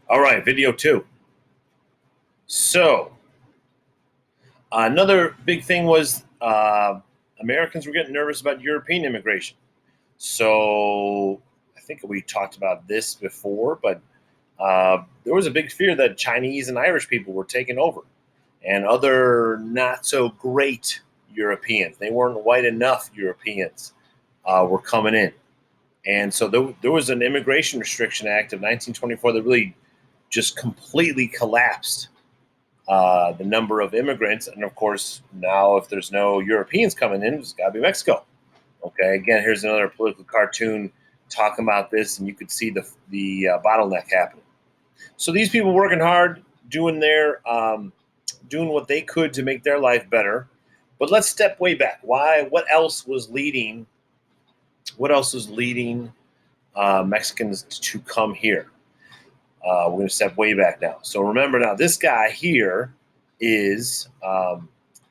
All right, video two. So another big thing was Americans were getting nervous about European immigration. So I think we talked about this before, but there was a big fear that Chinese and Irish people were taking over, and other not so great Europeans. They weren't white enough Europeans were coming in, and so there was an Immigration Restriction Act of 1924 that really just completely collapsed the number of immigrants. And of course, now if there's no Europeans coming in, it's got to be Mexico. Okay, again, here's another political cartoon talking about this, and you could see the bottleneck happening. So these people working hard, doing doing what they could to make their life better. But let's step way back. Why? What else was leading? What else was leading Mexicans to come here? We're going to step way back now. So remember now, this guy here is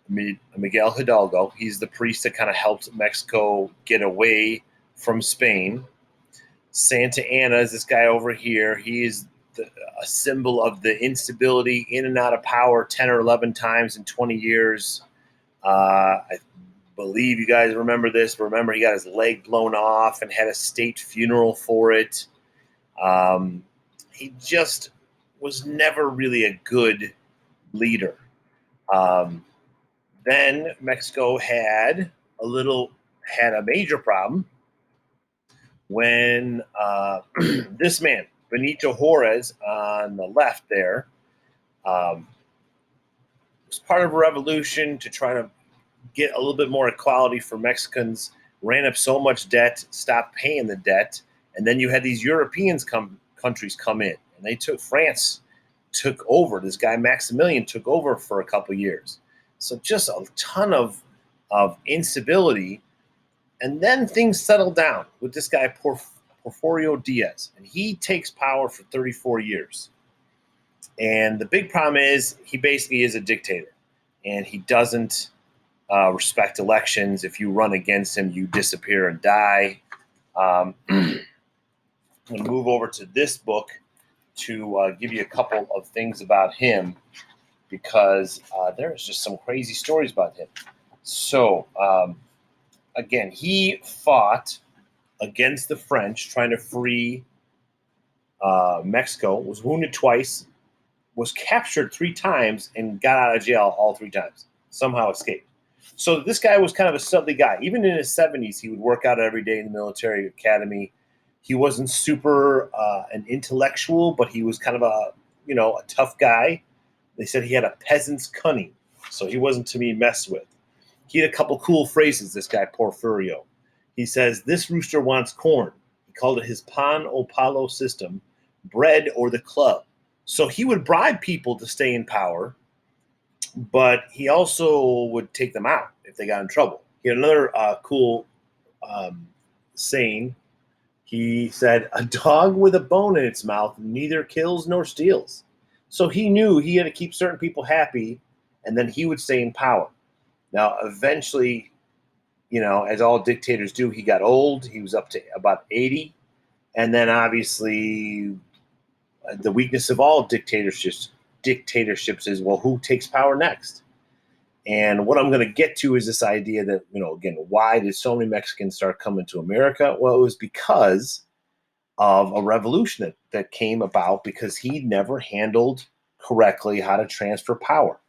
Miguel Hidalgo. He's the priest that kind of helped Mexico get away from Spain. Santa Anna is this guy over here. He is a symbol of the instability in and out of power 10 or 11 times in 20 years. I believe you guys remember this. Remember, he got his leg blown off and had a state funeral for it. He just was never really a good leader. Then Mexico had a major problem when this man, Benito Juarez, on the left there, was part of a revolution to try to get a little bit more equality for Mexicans, ran up so much debt, stopped paying the debt, and then you had these countries come in, and France took over. This guy Maximilian took over for a couple of years. So just a ton of instability. And then things settle down with this guy Porfirio Diaz, and he takes power for 34 years. And the big problem is he basically is a dictator, and he doesn't respect elections. If you run against him, you disappear and die. I'm going to move over to this book to give you a couple of things about him, because there's just some crazy stories about him. So, again, he fought against the French, trying to free Mexico, was wounded twice, was captured 3 times, and got out of jail all 3 times. Somehow escaped. So this guy was kind of a studly guy. Even in his 70s, he would work out every day in the military academy. He wasn't super an intellectual, but he was kind of a tough guy. They said he had a peasant's cunning, so he wasn't to be messed with. He had a couple cool phrases, this guy Porfirio. He says, "This rooster wants corn." He called it his pan o palo system, bread or the club. So he would bribe people to stay in power, but he also would take them out if they got in trouble. He had another cool saying. He said, "A dog with a bone in its mouth neither kills nor steals." So he knew he had to keep certain people happy, and then he would stay in power. Now, eventually, as all dictators do, he got old. He was up to about 80. And then obviously the weakness of all dictatorships is, well, who takes power next? And what I'm going to get to is this idea that, again, why did so many Mexicans start coming to America? Well, it was because of a revolution that came about because he never handled correctly how to transfer power.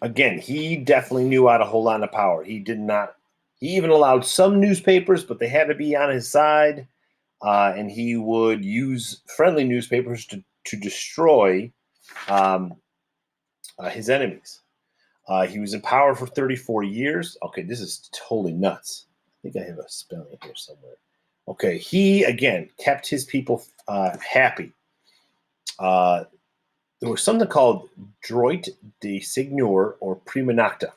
Again, he definitely knew how to hold on to power. He even allowed some newspapers, but they had to be on his side. And he would use friendly newspapers to destroy his enemies. He was in power for 34 years. Okay, this is totally nuts. I think I have a spelling here somewhere. Okay, he, again, kept his people happy. There was something called droit de seigneur or prima nocta.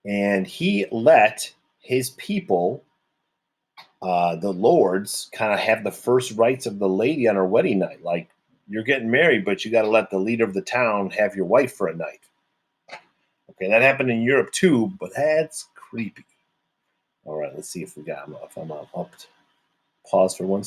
And he let his people, the lords, kind of have the first rights of the lady on her wedding night. Like, you're getting married, but you got to let the leader of the town have your wife for a night. Okay, that happened in Europe too, but that's creepy. All right, let's see if I'm up. Pause for 1 second.